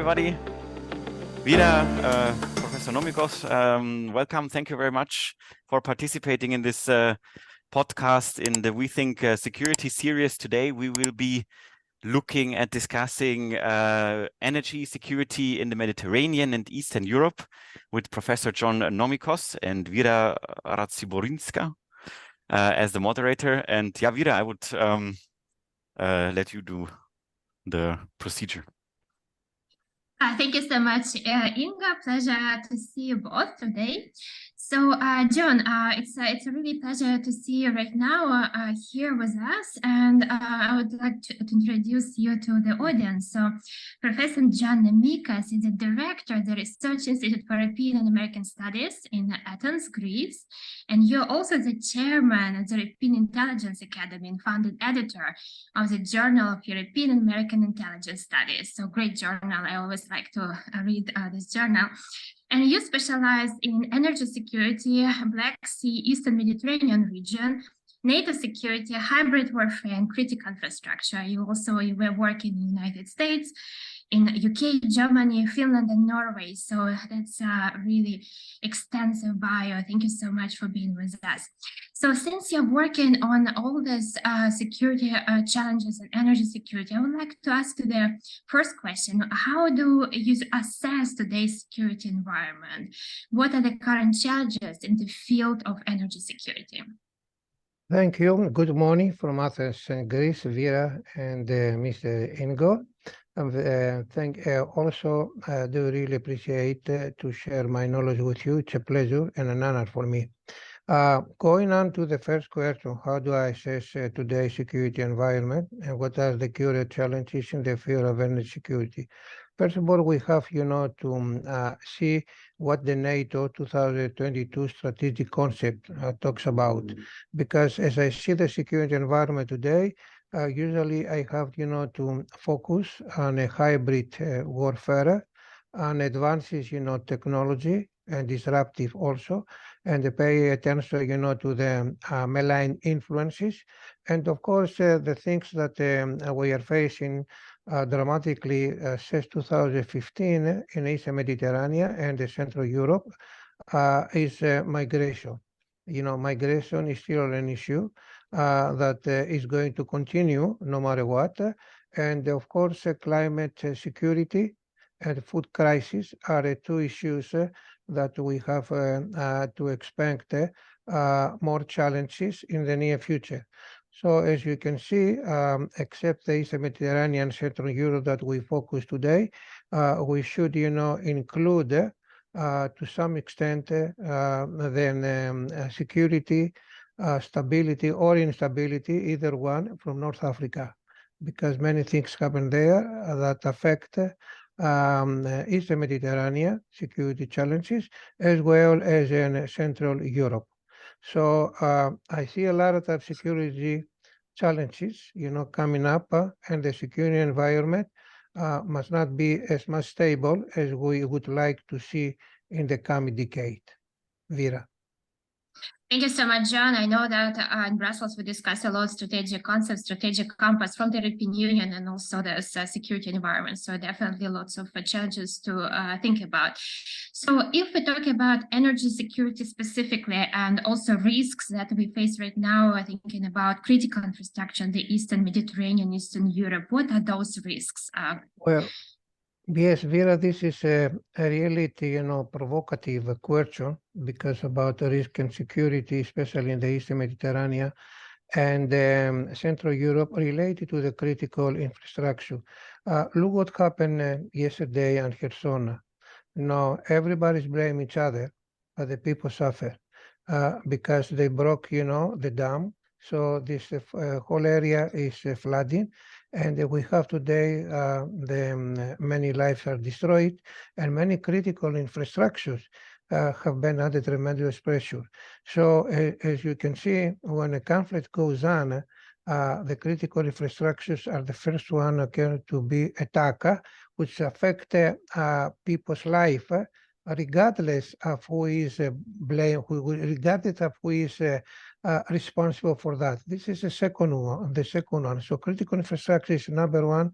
everybody. Vida, Professor Nomikos, welcome. Thank you very much for participating in this podcast in the weTHINK security series. Today we will be looking at discussing energy security in the Mediterranean and Eastern Europe with Professor John Nomikos and Vida Raciborynska as the moderator. And yeah, Vida, I would let you do the procedure. Thank you so much, Inga. Pleasure to see you both today. So, John, it's a really pleasure to see you right now here with us, and I would like to introduce you to the audience. So, Professor John Nomikos is the director of the Research Institute for European and American Studies in Athens, Greece, and you're also the chairman of the European Intelligence Academy and founding editor of the Journal of European and American Intelligence Studies. So, great journal. I always like to read this journal. And you specialize in energy security, Black Sea, Eastern Mediterranean region, NATO security, hybrid warfare, and critical infrastructure. You were working in the United States, in UK, Germany, Finland, and Norway. So that's a really extensive bio. Thank you so much for being with us. So since you're working on all these security challenges and energy security, I would like to ask you the first question. How do you assess today's security environment? What are the current challenges in the field of energy security? Thank you. Good morning from Athens, Greece, Vera and Mr. Ingo. Also, I do really appreciate to share my knowledge with you. It's a pleasure and an honor for me. Going on to the first question, how do I assess today's security environment and what are the current challenges in the field of energy security? First of all, we have, to see what the NATO 2022 strategic concept talks about. Because as I see the security environment today, usually I have, to focus on a hybrid warfare, on advances, technology and disruptive also, and pay attention, to the malign influences. And of course, the things that we are facing dramatically since 2015 in Eastern Mediterranean and Central Europe is migration. Migration is still an issue that is going to continue no matter what. And of course, climate security and food crisis are two issues that we have to expect more challenges in the near future. So as you can see, except the Eastern Mediterranean and Central Europe that we focus today, we should, include to some extent then security, stability or instability, either one from North Africa, because many things happen there that affect Eastern Mediterranean security challenges as well as in Central Europe. So I see a lot of security challenges, coming up, and the security environment must not be as much stable as we would like to see in the coming decade. Vera. Thank you so much, John. I know that in Brussels we discussed a lot of strategic concepts, strategic compass from the European Union and also the security environment. So definitely lots of challenges to think about. So if we talk about energy security specifically and also risks that we face right now, thinking about critical infrastructure in the Eastern Mediterranean, Eastern Europe, what are those risks? Well, yes, Vera, this is a really, provocative question because about risk and security, especially in the Eastern Mediterranean and Central Europe related to the critical infrastructure. Look what happened yesterday in Kherson. Now, everybody's blaming each other, but the people suffer because they broke, the dam. So this whole area is flooding. And we have today, many lives are destroyed and many critical infrastructures have been under tremendous pressure. So as you can see, when a conflict goes on, the critical infrastructures are the first one to be attacked, which affect people's life, regardless of who is blamed, regardless of who is responsible for that. This is the second one. So critical infrastructure is number one,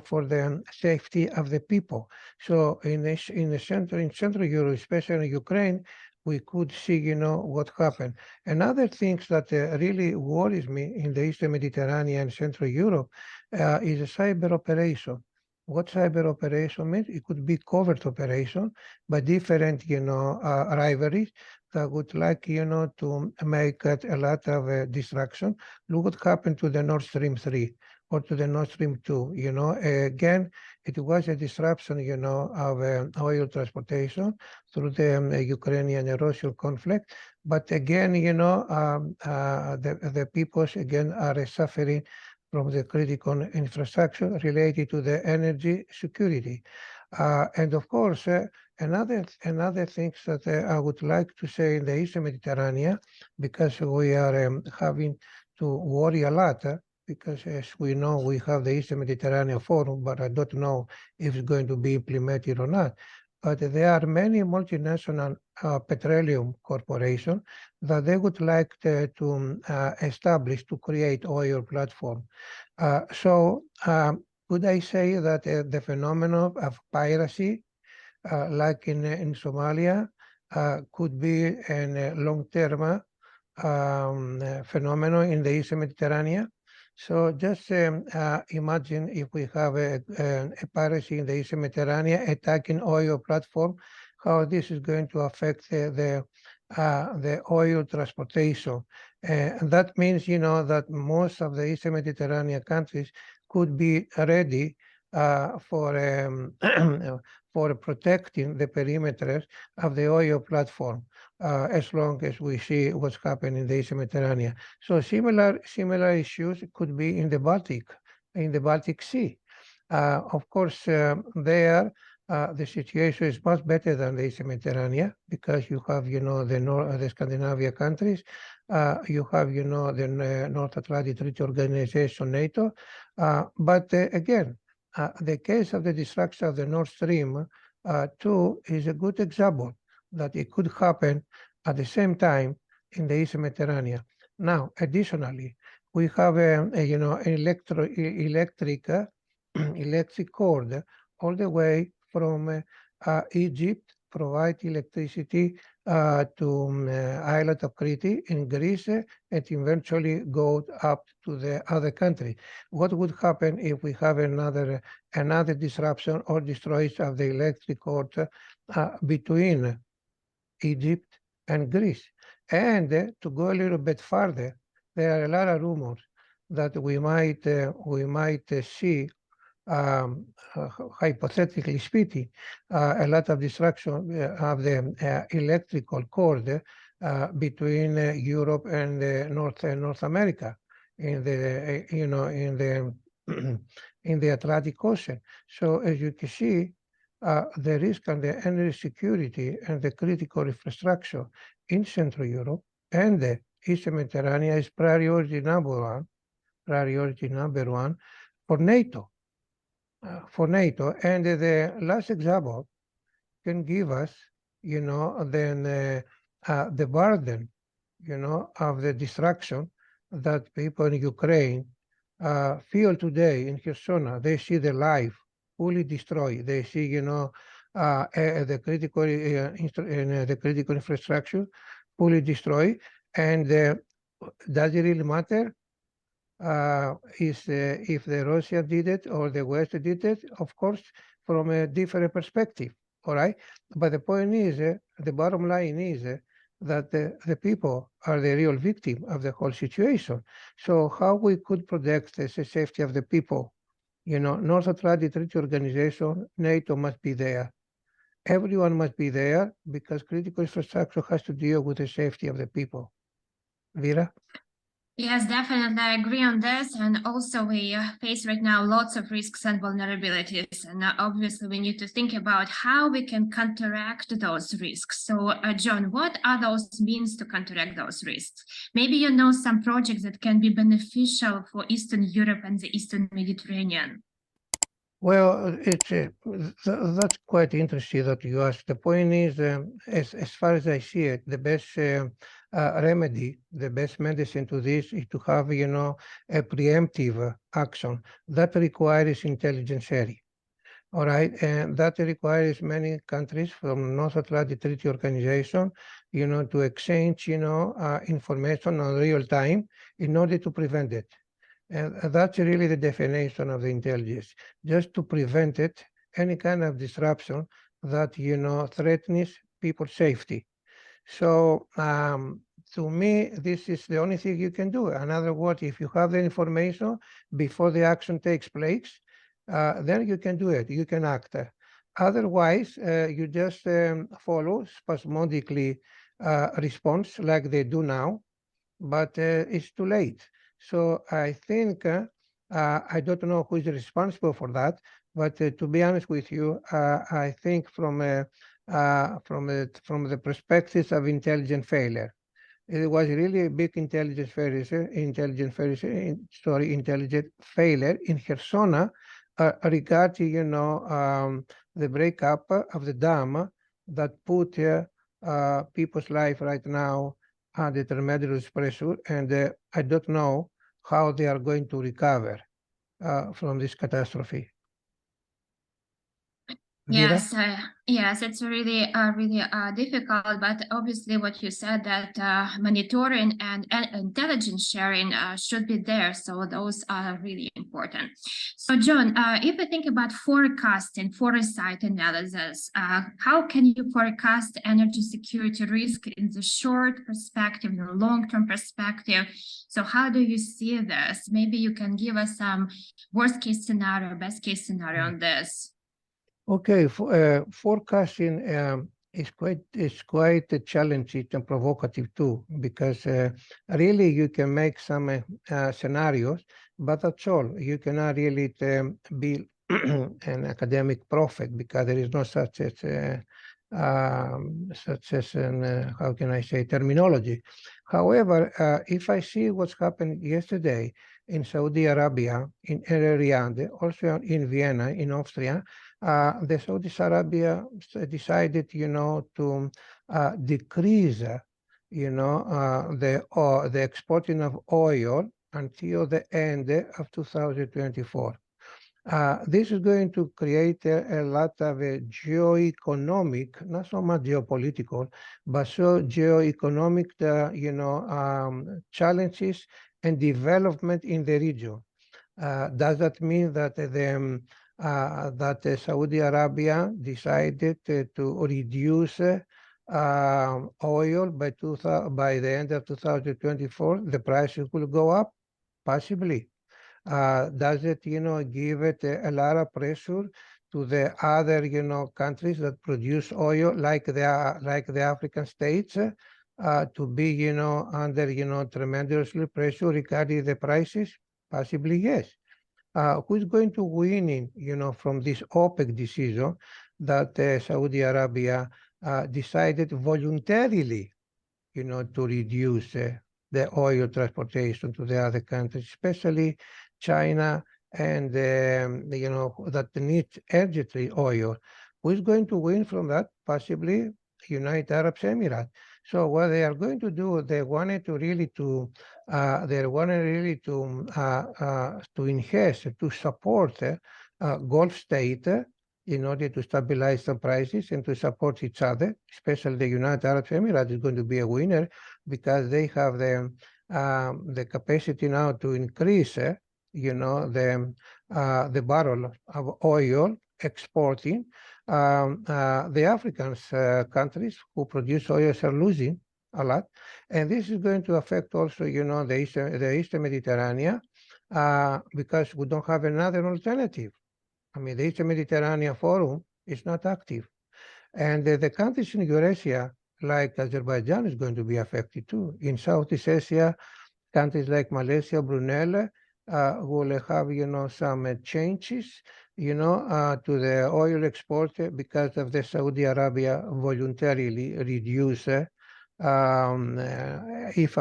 for the safety of the people. So in Central Europe, especially in Ukraine, we could see, what happened. Another thing that really worries me in the Eastern Mediterranean and Central Europe is a cyber operation. What cyber operation means? It could be covert operation by different, rivalries that would like, to make a lot of distraction. Look what happened to the Nord Stream 3 or to the Nord Stream 2, again, it was a disruption, of oil transportation through the Ukrainian and Russian conflict. But again, the peoples, again, are suffering from the critical infrastructure related to the energy security. And of course, another thing that I would like to say in the Eastern Mediterranean, because we are having to worry a lot, because as we know, we have the Eastern Mediterranean Forum, but I don't know if it's going to be implemented or not. But there are many multinational petroleum corporations that they would like to establish to create oil platform. So would I say that the phenomenon of piracy, like in Somalia, could be a long-term phenomenon in the Eastern Mediterranean? So just imagine if we have a piracy in the Eastern Mediterranean attacking oil platform, how this is going to affect the oil transportation. And that means, that most of the Eastern Mediterranean countries could be ready for for protecting the perimeters of the oil platform, as long as we see what's happening in the Eastern Mediterranean. So similar issues could be in the Baltic Sea. Of course, there the situation is much better than the Eastern Mediterranean, because you have, the Scandinavian countries, you have, the North Atlantic Treaty Organization, NATO. But again, the case of the destruction of the Nord Stream 2 is a good example that it could happen at the same time in the Eastern Mediterranean. Now, additionally, we have an electric cord all the way from Egypt, provide electricity to island of Crete in Greece, and eventually go up to the other country. What would happen if we have another disruption or destroying of the electric cord between Egypt and Greece? And to go a little bit further, there are a lot of rumors that we might see, hypothetically speaking, a lot of destruction of the electrical cord between Europe and North America in the in the Atlantic Ocean. So as you can see, the risk on the energy security and the critical infrastructure in Central Europe and the Eastern Mediterranean is priority number one for NATO. And the last example can give us, then the burden, of the destruction that people in Ukraine feel today in Kherson. They see the life fully destroyed. They see, the critical infrastructure fully destroyed. And does it really matter? Is if the Russia did it or the West did it? Of course, from a different perspective, all right? But the point is, the bottom line is that the people are the real victim of the whole situation. So how we could protect the safety of the people? North Atlantic Treaty Organization, NATO must be there. Everyone must be there, because critical infrastructure has to deal with the safety of the people. Vera? Yes, definitely, I agree on this. And also we face right now lots of risks and vulnerabilities. And obviously we need to think about how we can counteract those risks. So John, what are those means to counteract those risks? Maybe you know some projects that can be beneficial for Eastern Europe and the Eastern Mediterranean. Well, that's quite interesting that you asked. The point is, as far as I see it, the best remedy, the best medicine to this is to have, you know, a preemptive action that requires intelligence sharing. All right, and that requires many countries from North Atlantic Treaty Organization, you know, to exchange, you know, information on real time in order to prevent it. And that's really the definition of the intelligence, just to prevent it, any kind of disruption that, you know, threatens people's safety. So to me, this is the only thing you can do. In other words, if you have the information before the action takes place, then you can do it, you can act. Otherwise, you just follow spasmodically response like they do now, but it's too late. So I think, I don't know who is responsible for that, but to be honest with you, I think from the perspective of intelligent failure, it was really a big intelligent failure in Khersona regarding, you know, the breakup of the dam that put people's life right now under tremendous pressure, and I don't know how they are going to recover from this catastrophe. Vera? Yes, it's really difficult, but obviously what you said that monitoring and intelligence sharing should be there, so those are really important. So John, if we think about forecasting, foresight analysis, how can you forecast energy security risk in the short perspective, in the long-term perspective? So how do you see this? Maybe you can give us some worst case scenario, best case scenario on this. Okay, forecasting is quite challenging and provocative too, because really you can make some scenarios, but that's all. You cannot really be an academic prophet, because there is no such as an how can I say, terminology. However, if I see what's happened yesterday in Saudi Arabia, in Riyadh, also in Vienna, in Austria, the Saudi Arabia decided, you know, to decrease, you know, the exporting of oil until the end of 2024. This is going to create a lot of geo-economic, not so much geopolitical, but so geo-economic, you know, challenges and development in the region. Does that mean that Saudi Arabia decided to reduce oil by the end of 2024? The prices will go up, possibly. Does it, you know, give it a lot of pressure to the other, you know, countries that produce oil, like the African states, to be, you know, under, you know, tremendously pressure regarding the prices? Possibly, yes. Who's going to win in, you know, from this OPEC decision that Saudi Arabia decided voluntarily, you know, to reduce the oil transportation to the other countries, especially China, and you know, that needs urgently oil. Who is going to win from that? Possibly United Arab Emirates. So what they are going to do, they wanted to really enhance, to support Gulf state in order to stabilize the prices and to support each other. Especially the United Arab Emirates is going to be a winner, because they have the capacity now to increase, you know, the barrel of oil exporting. The African countries who produce oil are losing a lot, and this is going to affect also, you know, the Eastern Mediterranean, because we don't have another alternative. I mean, the Eastern Mediterranean Forum is not active, and the countries in Eurasia, like Azerbaijan, is going to be affected too. In Southeast Asia, countries like Malaysia, Brunei, will have, you know, some changes, you know, to the oil export because of the Saudi Arabia voluntarily reduce, if I'm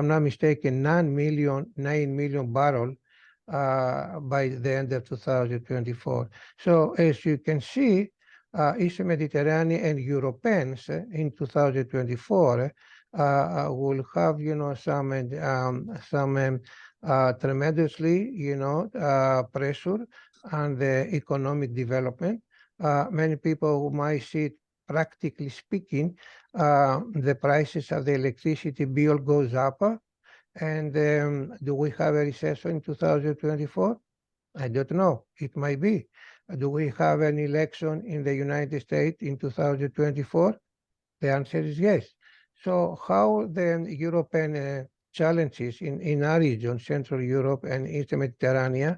not mistaken, 9 million barrel by the end of 2024. So as you can see, Eastern Mediterranean and Europeans in 2024 will have, some tremendously, pressure on the economic development. Many people might see it, practically speaking, the prices of the electricity bill goes up. And do we have a recession in 2024? I don't know. It might be. Do we have an election in the United States in 2024? The answer is yes. So how the European challenges in our region, Central Europe and Eastern Mediterranean,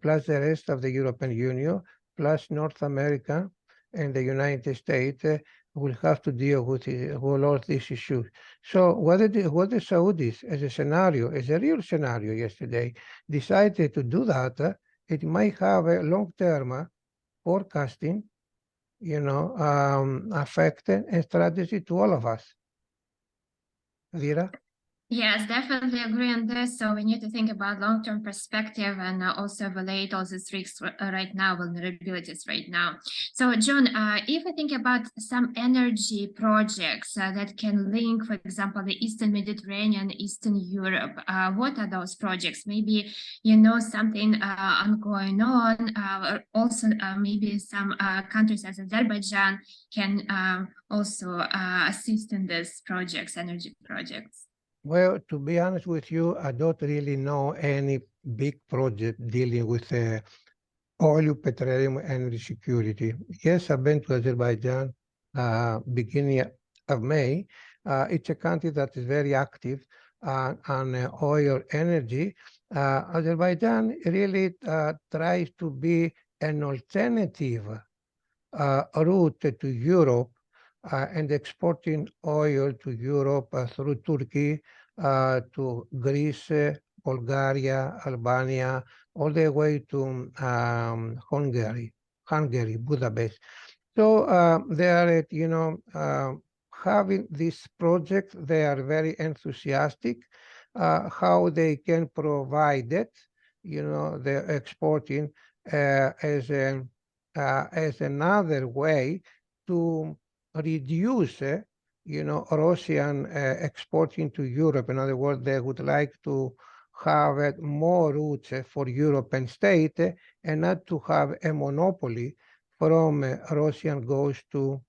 plus the rest of the European Union, plus North America and the United States, will have to deal with all these issues. So what the Saudis, as a scenario, as a real scenario yesterday, decided to do that, it might have a long-term forecasting, effect and strategy to all of us. Vera? Yes, definitely agree on this. So we need to think about long-term perspective and also relate all these risks right now, vulnerabilities right now. So John, if we think about some energy projects that can link, for example, the Eastern Mediterranean, Eastern Europe, what are those projects? Maybe you know something ongoing on, or also maybe some countries as Azerbaijan can also assist in these projects, energy projects. Well, to be honest with you, I don't really know any big project dealing with oil, petroleum, energy security. Yes, I've been to Azerbaijan beginning of May. It's a country that is very active on oil energy. Azerbaijan really tries to be an alternative route to Europe and exporting oil to Europe through Turkey to Greece, Bulgaria, Albania, all the way to Hungary, Budapest. So they are, having this project, they are very enthusiastic how they can provide it, the exporting as another way to reduce, Russian exporting to Europe. In other words, they would like to have more routes for European state and not to have a monopoly from Russian goods to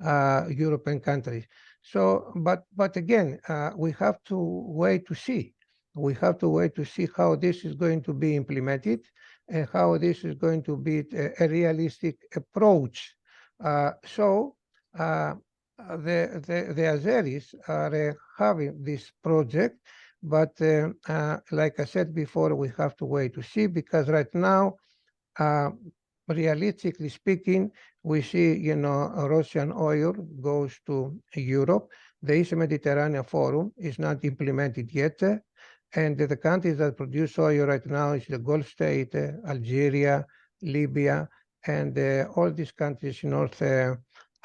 European countries. So, but again, we have to wait to see. We have to wait to see how this is going to be implemented and how this is going to be a realistic approach. So the Azeris are having this project, but like I said before, we have to wait to see, because right now, realistically speaking, we see, Russian oil goes to Europe. The Eastern Mediterranean Forum is not implemented yet. And the countries that produce oil right now is the Gulf state, Algeria, Libya, and all these countries in North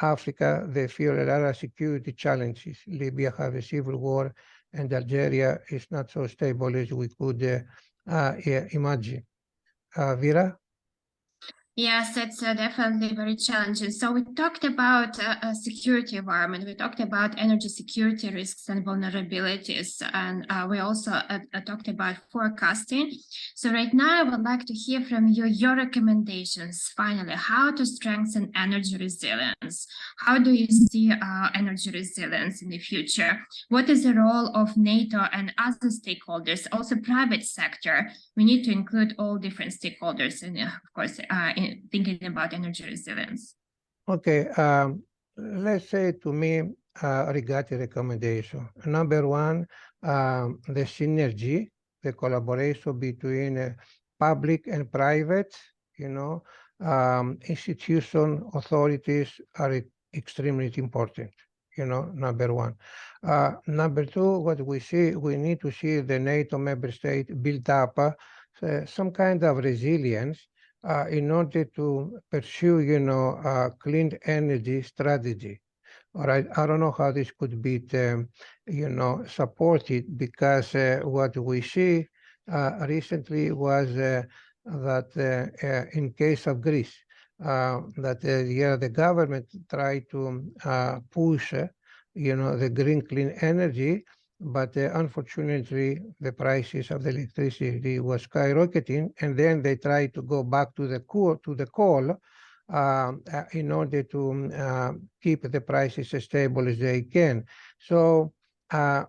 Africa, they feel a lot of security challenges. Libya has a civil war, and Algeria is not so stable as we could imagine. Vera? Yes, it's definitely very challenging. So we talked about a security environment. We talked about energy security risks and vulnerabilities, and we also talked about forecasting. So right now, I would like to hear from you your recommendations. Finally, how to strengthen energy resilience. How do you see energy resilience in the future? What is the role of NATO and other stakeholders, also private sector? We need to include all different stakeholders, and of course, in thinking about energy resilience. Okay, let's say to me, regarding recommendation. Number one, the synergy, the collaboration between public and private, institution, authorities are extremely important, number one. Number two, what we see, we need to see the NATO member state build up some kind of resilience in order to pursue, clean energy strategy. All right, I don't know how this could be, supported, because what we see recently was that in case of Greece, that the government tried to push the green clean energy, but unfortunately the prices of the electricity was skyrocketing, and then they tried to go back to the coal in order to keep the prices as stable as they can. So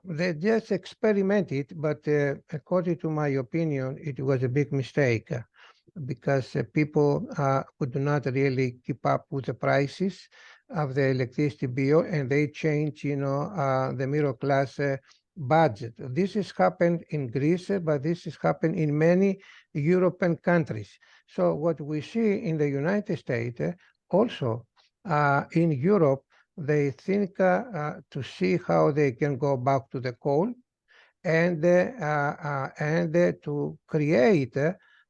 they just experimented, but according to my opinion, it was a big mistake because people could not really keep up with the prices of the electricity bill, and they changed, the middle class budget. This has happened in Greece, but this has happened in many European countries. So what we see in the United States, also in Europe, they think to see how they can go back to the coal and to create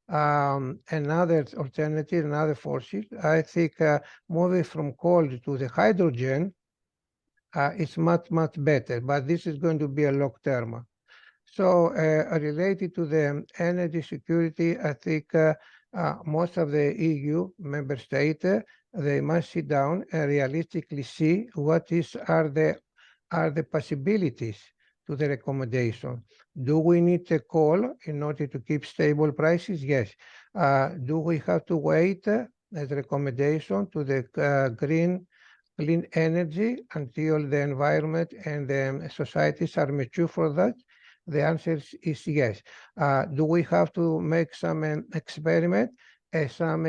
another alternative, another fossil. I think moving from coal to the hydrogen is much, much better, but this is going to be a long term. So related to the energy security, I think most of the EU member states, they must sit down and realistically see what are the possibilities to the recommendation. Do we need a coal in order to keep stable prices? Yes. Do we have to wait as a recommendation to the green clean energy until the environment and the societies are mature for that? The answer is yes. Do we have to make some experiment, some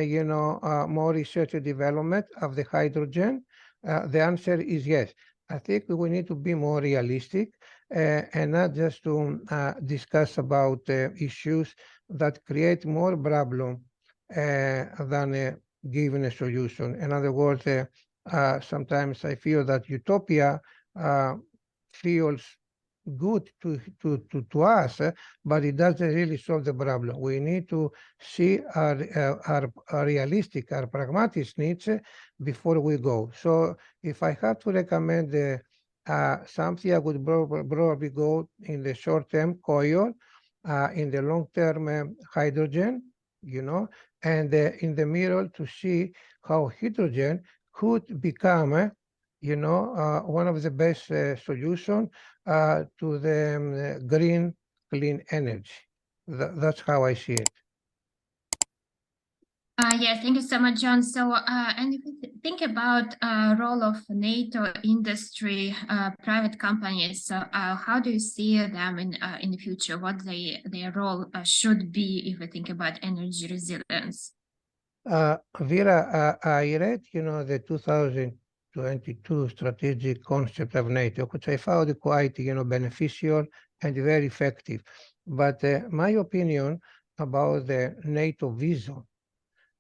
more research and development of the hydrogen? The answer is yes. I think we need to be more realistic and not just to discuss about issues that create more problem than giving a solution. In other words, sometimes I feel that utopia feels good to us, but it doesn't really solve the problem. We need to see our realistic, our pragmatic needs before we go. So if I have to recommend something, I would probably go in the short term coal, in the long term hydrogen, and in the middle to see how hydrogen could become one of the best solutions to the green clean energy. That's how I see it. Yes, thank you so much, John. So, and if we think about role of NATO industry, private companies, how do you see them in the future? What their role should be if we think about energy resilience? Vera, I read, the 2022 strategic concept of NATO, which I found quite, beneficial and very effective. But my opinion about the NATO vision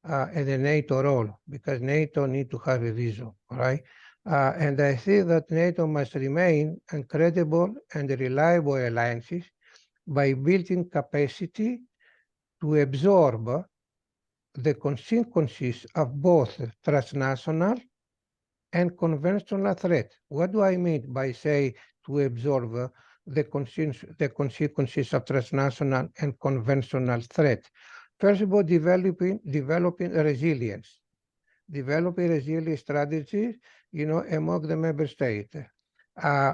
and the NATO role, because NATO need to have a vision, right? And I see that NATO must remain a credible and reliable alliances by building capacity to absorb the consequences of both transnational and conventional threat. What do I mean by say to absorb the consequences of transnational and conventional threat? First of all, developing resilience. Developing resilience strategies, among the member states.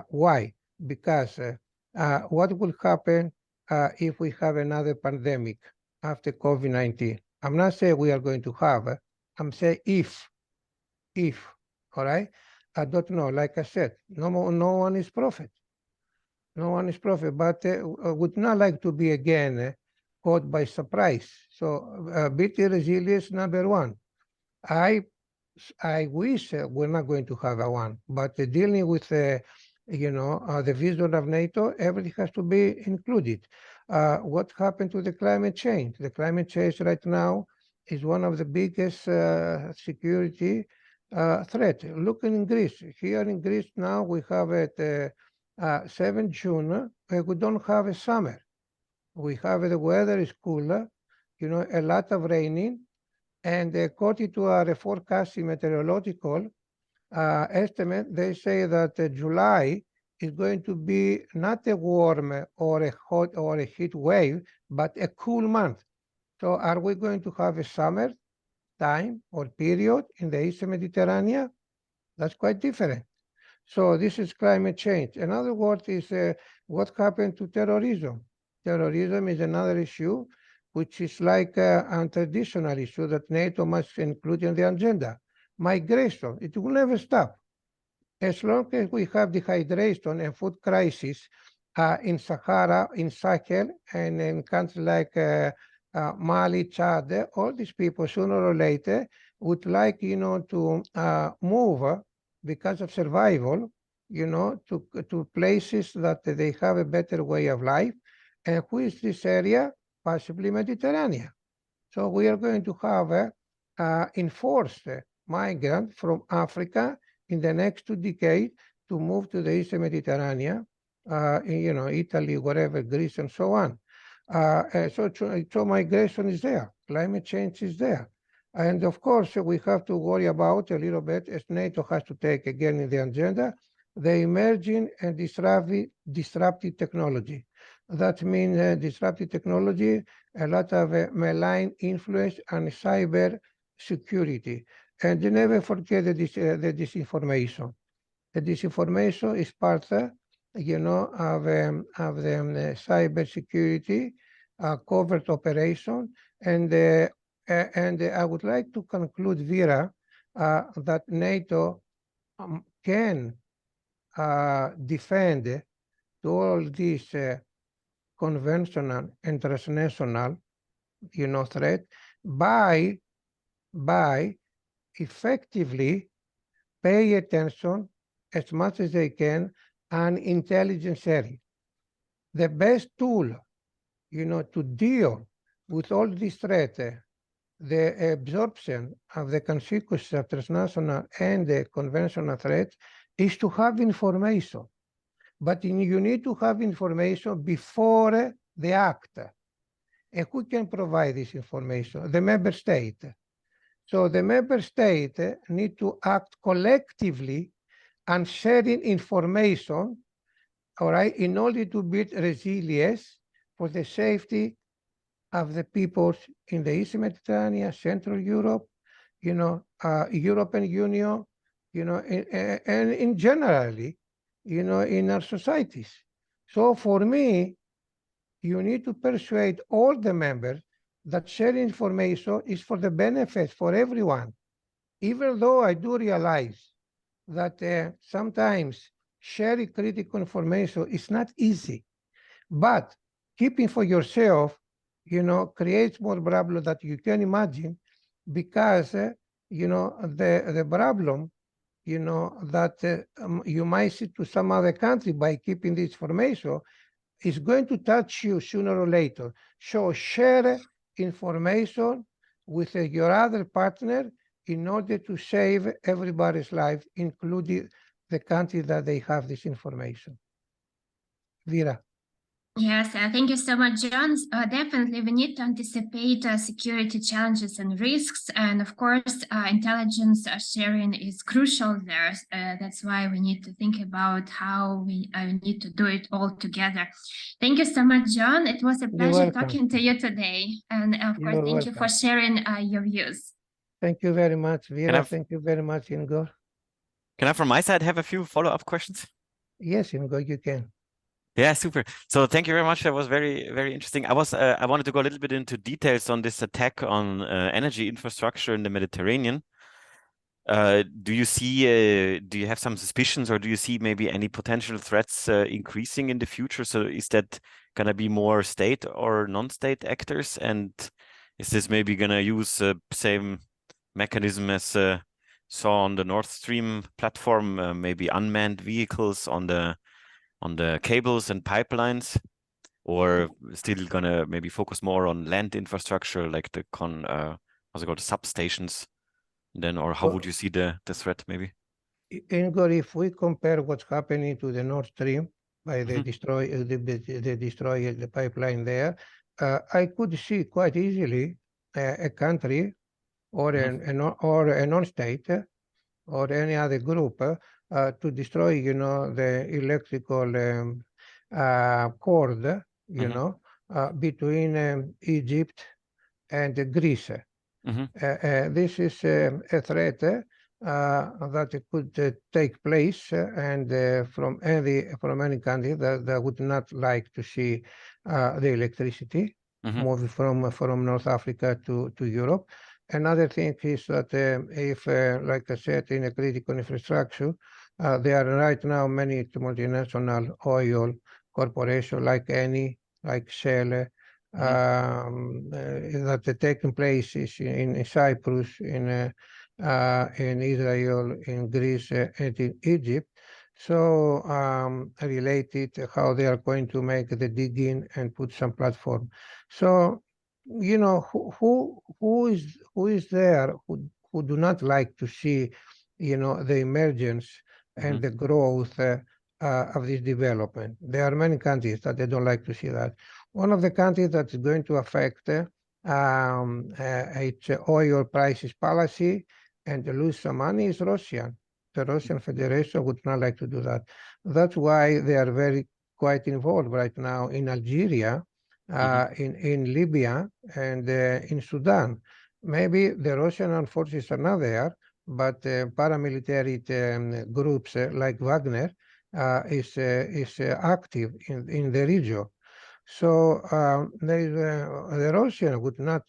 Why? Because what will happen if we have another pandemic after COVID-19? I'm not saying we are going to have, I'm saying if, all right? I don't know, like I said, no one is prophet. No one is prophet, but would not like to be again caught by surprise. So building resilience, number one. I wish we're not going to have one, but dealing with the vision of NATO, everything has to be included. What happened to the climate change? The climate change right now is one of the biggest security threat. Look in Greece. Here in Greece now we have at 7 June, we don't have a summer. We have the weather is cooler, a lot of raining, and according to our forecasting meteorological estimate, they say that July is going to be not a warm or a hot or a heat wave, but a cool month. So are we going to have a summer time or period in the Eastern Mediterranean? That's quite different. So this is climate change. Another word is what happened to terrorism. Terrorism is another issue, which is like a traditional issue that NATO must include in the agenda. Migration, it will never stop. As long as we have dehydration and food crisis in Sahara, in Sahel, and in countries like Mali, Chad, all these people sooner or later would like, to move because of survival, to places that they have a better way of life. And who is this area? Possibly Mediterranean. So we are going to have enforced migrant from Africa in the next 2 decades to move to the Eastern Mediterranean, Italy, wherever, Greece, and so on. So migration is there, climate change is there. And of course, we have to worry about a little bit, as NATO has to take again in the agenda, the emerging and disruptive technology. That means disruptive technology, a lot of malign influence on cyber security. And never forget the disinformation. The disinformation is part, of the cyber security covert operation. And I would like to conclude, Vera, that NATO can defend all these conventional and transnational, threat by effectively pay attention as much as they can on intelligence sharing. The best tool, to deal with all these threats, the absorption of the consequences of transnational and the conventional threats, is to have information. But you need to have information before the act. And who can provide this information? The member state. So the member state need to act collectively on sharing information, all right, in order to build resilience for the safety of the peoples in the Eastern Mediterranean, Central Europe, European Union, and in generally, in our societies. So for me, you need to persuade all the members that sharing information is for the benefit for everyone. Even though I do realize that sometimes sharing critical information is not easy, but keeping for yourself, creates more problem that you can imagine, because, the problem, that you might see to some other country by keeping this information is going to touch you sooner or later. So share information with your other partner in order to save everybody's life, including the country that they have this information. Vera. Yes, thank you so much, John. Definitely, we need to anticipate security challenges and risks. And of course, intelligence sharing is crucial there. That's why we need to think about how we need to do it all together. Thank you so much, John. It was a pleasure talking to you today. And of course, thank you for sharing your views. Thank you very much, Vera. Thank you very much, Ingo. Can I, from my side, have a few follow-up questions? Yes, Ingo, you can. Yeah, super. So thank you very much. That was very, very interesting. I wanted to go a little bit into details on this attack on energy infrastructure in the Mediterranean. Do you see, do you have some suspicions, or do you see maybe any potential threats increasing in the future? So is that going to be more state or non-state actors? And is this maybe going to use the same mechanism as saw on the Nord Stream platform, maybe unmanned vehicles on the cables and pipelines, or still gonna maybe focus more on land infrastructure, like the what's it called, substations? Then, or how would you see the threat maybe? Ingo, if we compare what's happening to the Nord Stream by the destroy the pipeline there, I could see quite easily a country or a non-state or any other group to destroy, the electrical cord, between Egypt and Greece. This is a threat that it could take place, and from any country that would not like to see the electricity moving from North Africa to Europe. Another thing is that if, like I said, in a critical infrastructure, there are right now many multinational oil corporations like Eni, like Shell, that are taking place in Cyprus, in Israel, in Greece, and in Egypt. So related how they are going to make the digging and put some platform. So you know who is there who do not like to see the emergence and the growth of this development. There are many countries that they don't like to see that. One of the countries that's going to affect its oil prices policy and lose some money is Russia. The Russian Federation would not like to do that. That's why they are very quite involved right now in Algeria, in Libya, and in Sudan. Maybe the Russian armed forces are not there, but paramilitary groups like Wagner is active in the region. So the Russian would not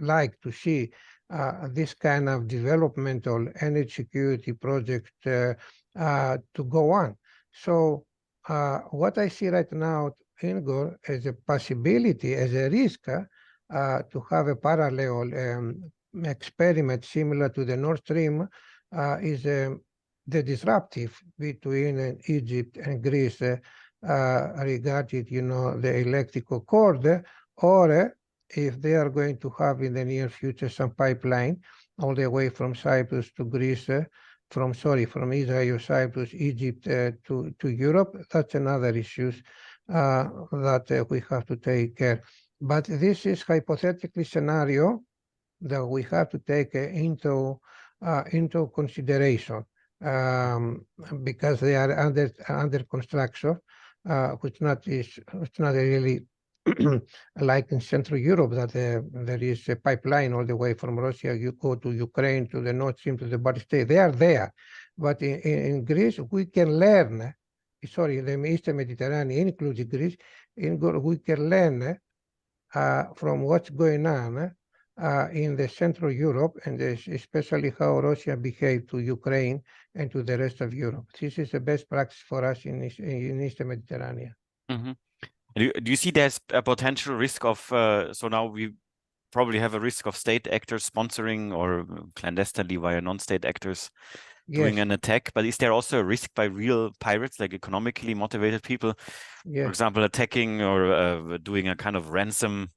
like to see this kind of developmental energy security project to go on. So what I see right now, Igor, as a possibility, as a risk to have a parallel experiment similar to the Nord Stream is the disruptive between Egypt and Greece regarding, the electrical cord, or if they are going to have in the near future some pipeline all the way from Cyprus to Greece, from Israel, Cyprus, Egypt to Europe. That's another issue that we have to take care. But this is hypothetically scenario that we have to take into consideration because they are under construction, which it's not really like in Central Europe that there is a pipeline all the way from Russia. You go to Ukraine, to the Nord Stream, to the Baltic States. They are there, but in Greece we can learn. Sorry, the Eastern Mediterranean, including Greece, we can learn from what's going on in the Central Europe, and especially how Russia behaved to Ukraine and to the rest of Europe. This is the best practice for us in Eastern Mediterranean. Do you see there's a potential risk of, so now we probably have a risk of state actors sponsoring or clandestinely via non-state actors doing an attack, but is there also a risk by real pirates, like economically motivated people, for example, attacking or doing a kind of ransom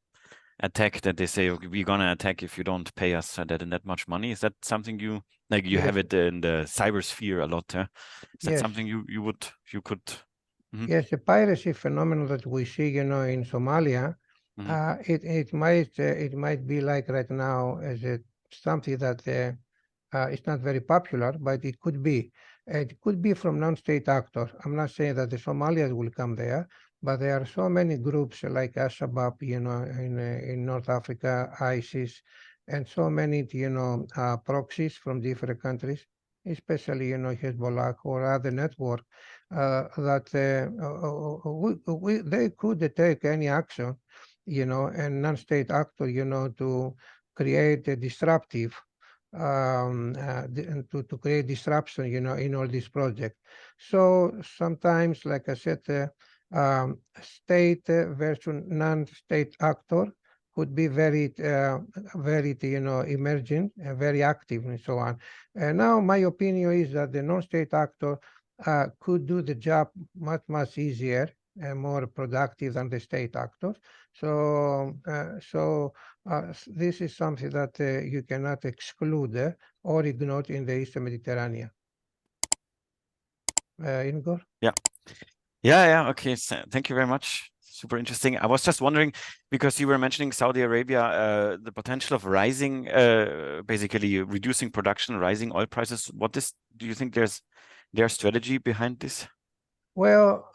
attack that they say, okay, we're gonna attack if you don't pay us that and that much money? Is that something you like? You have it in the cyber sphere a lot. Is that something you could? Yes, the piracy phenomenon that we see, in Somalia, it might be like right now as something that it's not very popular, but it could be. It could be from non-state actors. I'm not saying that the Somalians will come there, but there are so many groups like Al-Shabaab, in North Africa, ISIS, and so many, proxies from different countries, especially, Hezbollah or other network, that they could take any action, and non-state actor, to create a disruptive, to create disruption, in all these projects. So sometimes, like I said, state versus non-state actor could be very, emergent and very active and so on. And now my opinion is that the non-state actor could do the job much easier and more productive than the state actors. So, this is something that you cannot exclude or ignore in the Eastern Mediterranean. Igor? Yeah. Okay. So, thank you very much. Super interesting. I was just wondering, because you were mentioning Saudi Arabia, the potential of rising, basically reducing production, rising oil prices. Do you think there's their strategy behind this? Well,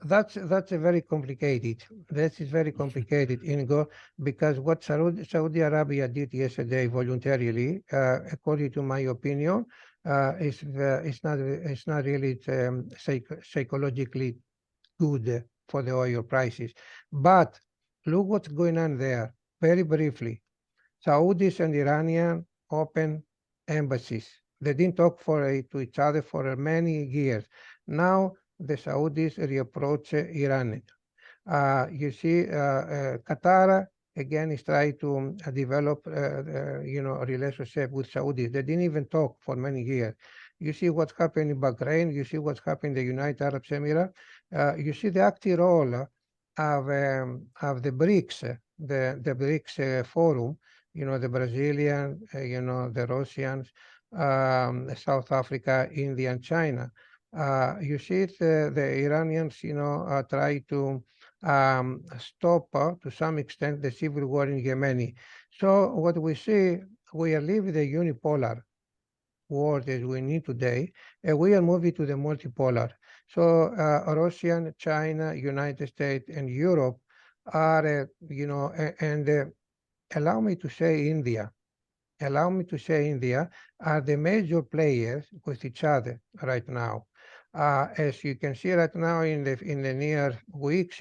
that's a very complicated. This is very complicated, Ingo, because what Saudi Arabia did yesterday voluntarily, according to my opinion, is it's not really psychologically good for the oil prices. But look what's going on there. Very briefly, Saudis and Iranian open embassies. They didn't talk to each other for many years. Now the Saudis reapproach Iran. You see, Qatar again is trying to develop, a relationship with Saudis. They didn't even talk for many years. You see what's happening in Bahrain. You see what's happening in the United Arab Emirates. You see the active role of the BRICS, the BRICS forum. You know, the Brazilian, the Russians, South Africa, India, and China. You see it, the Iranians, try to stop to some extent the civil war in Yemen. So what we see, we are leaving the unipolar world as we need today, and we are moving to the multipolar. So Russia, China, United States, and Europe are, and allow me to say India. Allow me to say India are the major players with each other right now. As you can see right now in the near weeks,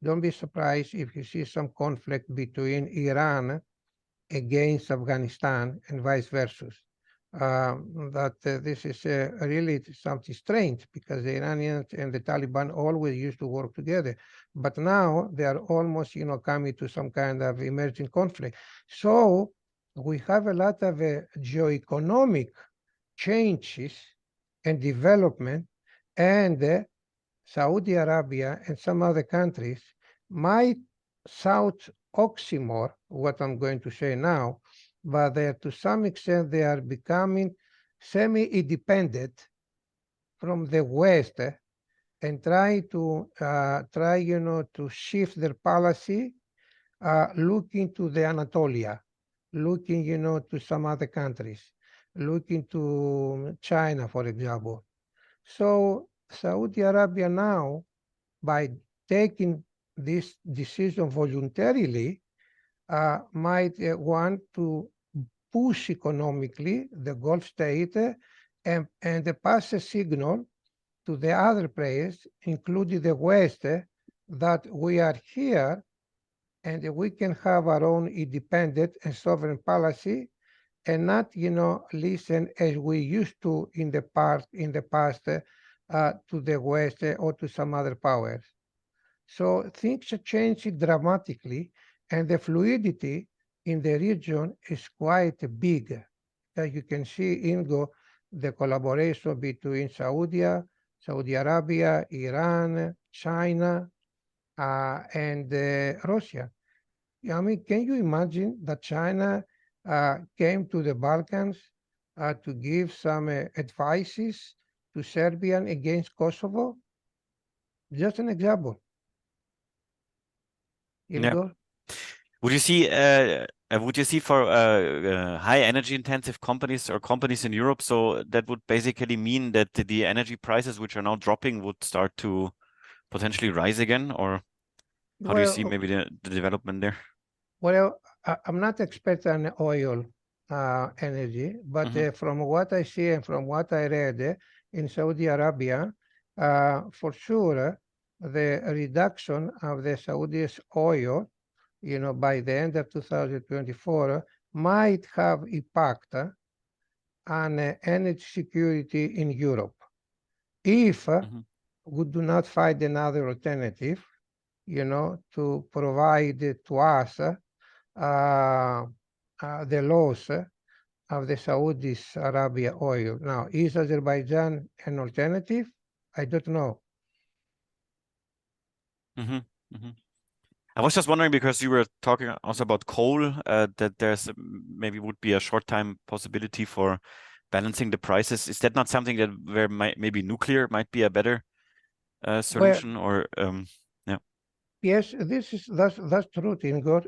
don't be surprised if you see some conflict between Iran against Afghanistan and vice versa. This is really something strange because the Iranians and the Taliban always used to work together, but now they are almost, coming to some kind of emerging conflict. So we have a lot of geoeconomic changes and development, and Saudi Arabia and some other countries might sound oxymoron, what I'm going to say now, but to some extent they are becoming semi-independent from the West and try to shift their policy, looking to the Anatolia, looking, to some other countries, looking to China, for example. So Saudi Arabia now, by taking this decision voluntarily, might want to push economically the Gulf state and pass a signal to the other players, including the West, that we are here and we can have our own independent and sovereign policy and not, listen as we used to in the past to the West or to some other powers. So things are changing dramatically, and the fluidity in the region is quite big. As you can see, Ingo, the collaboration between Saudi Arabia, Iran, China, and Russia. I mean, can you imagine that China came to the Balkans to give some advices to Serbian against Kosovo? Just an example. Ingo? Yeah. Would you see for high energy intensive companies or companies in Europe, so that would basically mean that the energy prices, which are now dropping, would start to potentially rise again? Or how do you see maybe the development there? Well, I'm not expert on oil energy, but from what I see and from what I read in Saudi Arabia, for sure, the reduction of the Saudi's oil, by the end of 2024, might have impact on energy security in Europe. If we do not find another alternative, to provide to us the loss of the Saudi Arabia oil. Now, is Azerbaijan an alternative? I don't know. I was just wondering, because you were talking also about coal, that there's maybe would be a short time possibility for balancing the prices. Is that not something that where maybe nuclear might be a better solution? Or yeah. Yes, that's true, Ingo.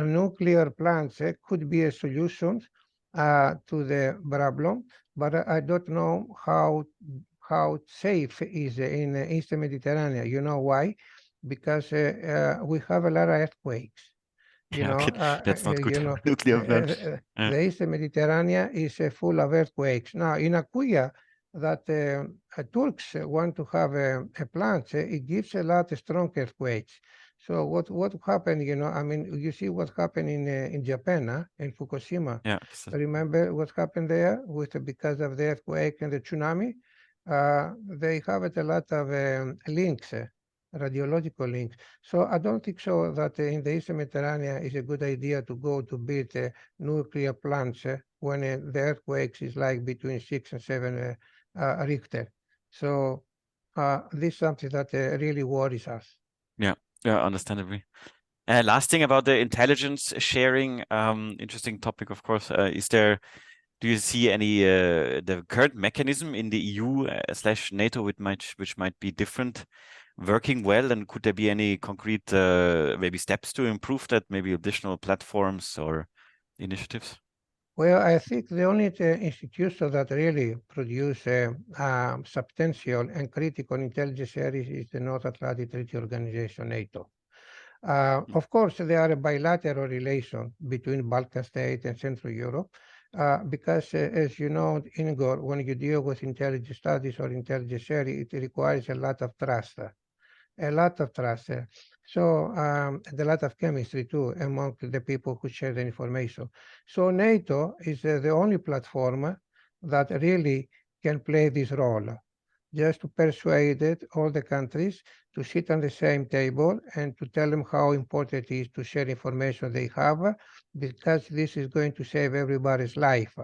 Nuclear plants could be a solution to the problem, but I don't know how how safe is in Eastern Mediterranean. You know why? Because we have a lot of earthquakes. You know, okay. That's not good. you know, Nuclear plant. the Eastern Mediterranean is full of earthquakes. Now, in Akuya, that Turks want to have a plant, it gives a lot of strong earthquakes. So what happened? You know, I mean, you see what happened in Japan, in Fukushima. Yeah. Remember what happened there because of the earthquake and the tsunami? They have a lot of links. Radiological links. So I don't think so that in the Eastern Mediterranean is a good idea to go to build nuclear plants when the earthquakes is like between 6 and 7 Richter. So this is something that really worries us. Yeah, understandably. Last thing about the intelligence sharing, interesting topic, of course. Do you see any the current mechanism in the EU / NATO which might be different, working well, and could there be any concrete maybe steps to improve that, maybe additional platforms or initiatives? Well, I think the only institution that really produce substantial and critical intelligence areas is the North Atlantic Treaty Organization, NATO. Of course, there are a bilateral relation between Balkan states and Central Europe, because as you know, Igor, when you deal with intelligence studies or intelligence area, it requires a lot of trust. A lot of trust. So and a lot of chemistry too among the people who share the information. So NATO is the only platform that really can play this role, just to persuade all the countries to sit on the same table and to tell them how important it is to share information they have, because this is going to save everybody's life.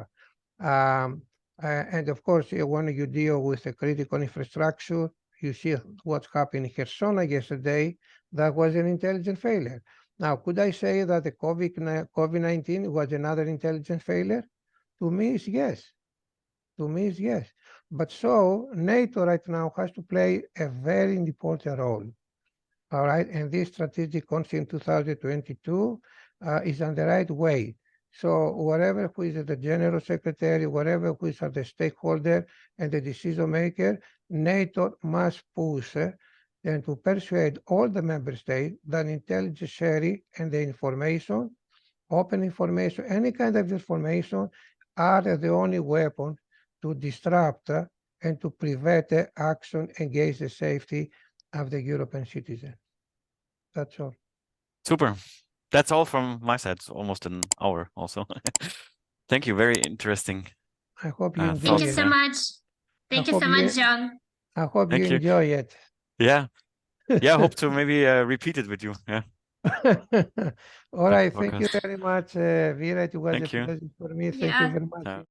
And of course, when you deal with a critical infrastructure, you see what happened in Kherson yesterday. That was an intelligence failure. Now, could I say that the COVID-19 was another intelligence failure? To me, it's yes. To me, it's yes. But so NATO right now has to play a very important role. All right, and this strategic council in 2022 is on the right way. So whatever who is the general secretary, whatever who is the stakeholder and the decision maker, NATO must push and to persuade all the member states that intelligence sharing and the information, open information, any kind of information are the only weapon to disrupt and to prevent action against the safety of the European citizen. That's all. Super. That's all from my side. It's almost an hour also. Thank you. Very interesting. I hope you enjoy Thank you it. so much. Thank you so much, John. I hope you enjoy it. Yeah. Yeah, I hope to maybe repeat it with you. Yeah. All right. Thank you very much, Vera. It was Thank a you. pleasure for me. Thank Yeah. you very much.